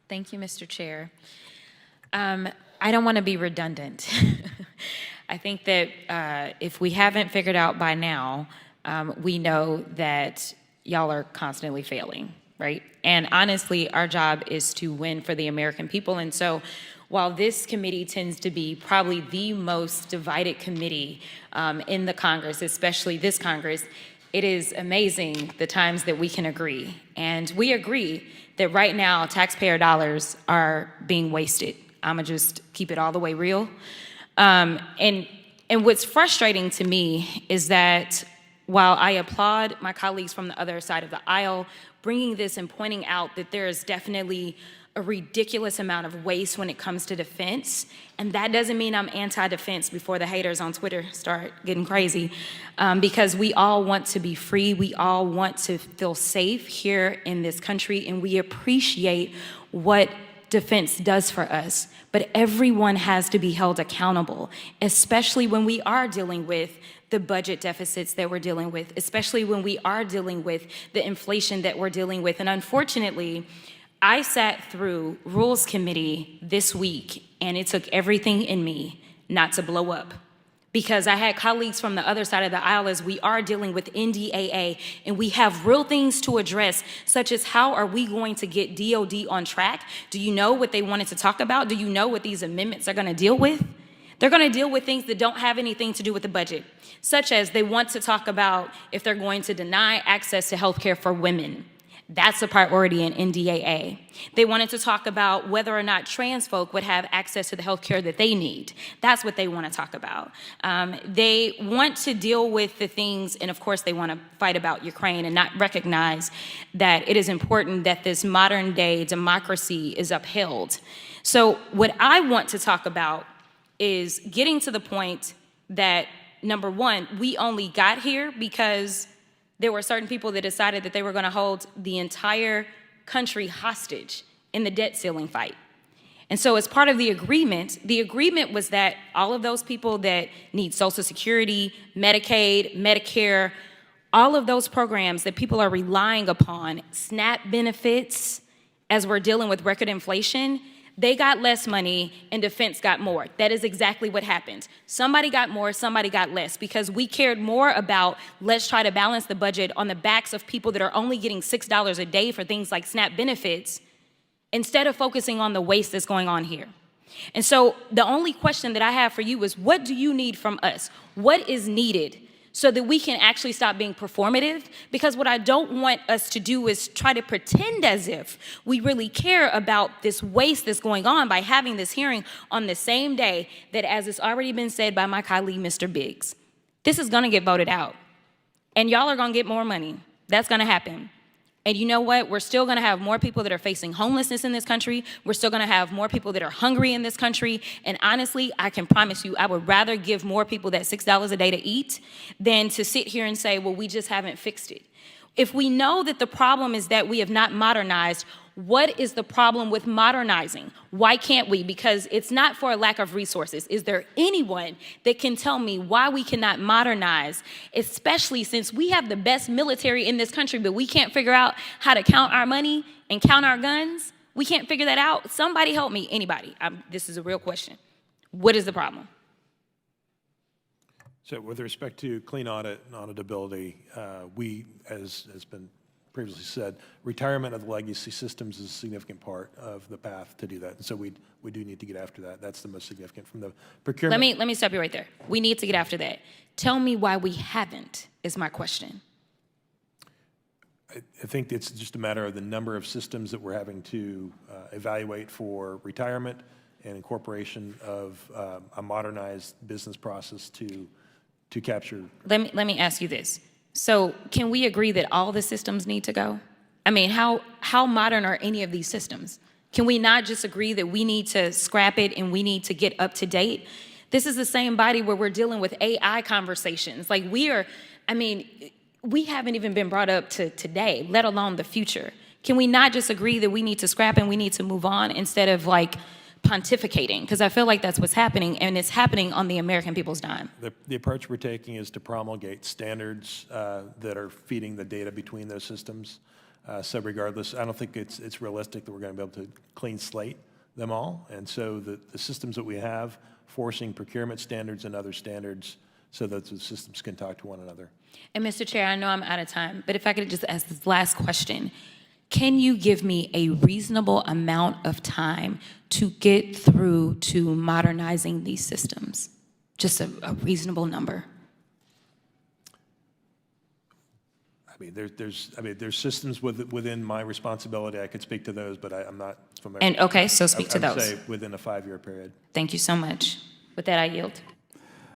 Thank you, Mr. Chair. I don't want to be redundant. I think that if we haven't figured out by now, we know that y'all are constantly failing, right? And honestly, our job is to win for the American people. And so while this committee tends to be probably the most divided committee in the Congress, especially this Congress, it is amazing the times that we can agree. And we agree that right now taxpayer dollars are being wasted. I'm gonna just keep it all the way real. And what's frustrating to me is that while I applaud my colleagues from the other side of the aisle bringing this and pointing out that there is definitely a ridiculous amount of waste when it comes to defense, and that doesn't mean I'm anti-defense before the haters on Twitter start getting crazy, because we all want to be free, we all want to feel safe here in this country, and we appreciate what defense does for us. But everyone has to be held accountable, especially when we are dealing with the budget deficits that we're dealing with, especially when we are dealing with the inflation that we're dealing with. And unfortunately, I sat through Rules Committee this week, and it took everything in me not to blow up, because I had colleagues from the other side of the aisle as we are dealing with NDAA, and we have real things to address, such as how are we going to get DOD on track? Do you know what they wanted to talk about? Do you know what these amendments are going to deal with? They're going to deal with things that don't have anything to do with the budget, such as they want to talk about if they're going to deny access to health care for women. That's a priority in NDAA. They wanted to talk about whether or not trans folk would have access to the health care that they need. That's what they want to talk about. They want to deal with the things, and of course they want to fight about Ukraine and not recognize that it is important that this modern day democracy is upheld. So what I want to talk about is getting to the point that, number one, we only got here because there were certain people that decided that they were going to hold the entire country hostage in the debt ceiling fight. And so as part of the agreement was that all of those people that need Social Security, Medicaid, Medicare, all of those programs that people are relying upon, SNAP benefits, as we're dealing with record inflation, they got less money and defense got more. That is exactly what happened. Somebody got more, somebody got less, because we cared more about let's try to balance the budget on the backs of people that are only getting $6 a day for things like SNAP benefits, instead of focusing on the waste that's going on here. And so the only question that I have for you is, what do you need from us? What is needed so that we can actually stop being performative? Because what I don't want us to do is try to pretend as if we really care about this waste that's going on by having this hearing on the same day that, as it's already been said by my colleague, Mr. Biggs, this is gonna get voted out. And y'all are gonna get more money. That's gonna happen. And you know what? We're still gonna have more people that are facing homelessness in this country. We're still gonna have more people that are hungry in this country. And honestly, I can promise you, I would rather give more people that $6 a day to eat than to sit here and say, well, we just haven't fixed it. If we know that the problem is that we have not modernized, what is the problem with modernizing? Why can't we? Because it's not for a lack of resources. Is there anyone that can tell me why we cannot modernize, especially since we have the best military in this country, but we can't figure out how to count our money and count our guns? We can't figure that out? Somebody help me, anybody. This is a real question. What is the problem? So with respect to clean audit and auditability, we, as has been previously said, retirement of the legacy systems is a significant part of the path to do that. And so we do need to get after that. That's the most significant from the procurement. Let me stop you right there. We need to get after that. Tell me why we haven't, is my question. I think it's just a matter of the number of systems that we're having to evaluate for retirement and incorporation of a modernized business process to capture. Let me ask you this. So can we agree that all the systems need to go? I mean, how modern are any of these systems? Can we not just agree that we need to scrap it and we need to get up to date? This is the same body where we're dealing with AI conversations. Like we haven't even been brought up to today, let alone the future. Can we not just agree that we need to scrap and we need to move on instead of like pontificating? Because I feel like that's what's happening, and it's happening on the American people's dime. The approach we're taking is to promulgate standards that are feeding the data between those systems. So regardless, I don't think it's realistic that we're going to be able to clean slate them all. And so the systems that we have, forcing procurement standards and other standards so that the systems can talk to one another. And Mr. Chair, I know I'm out of time, but if I could just ask this last question. Can you give me a reasonable amount of time to get through to modernizing these systems? Just a reasonable number. There's systems within my responsibility. I could speak to those, but I'm not familiar. And okay, so speak to I would those. say within a 5-year period. Thank you so much. With that, I yield.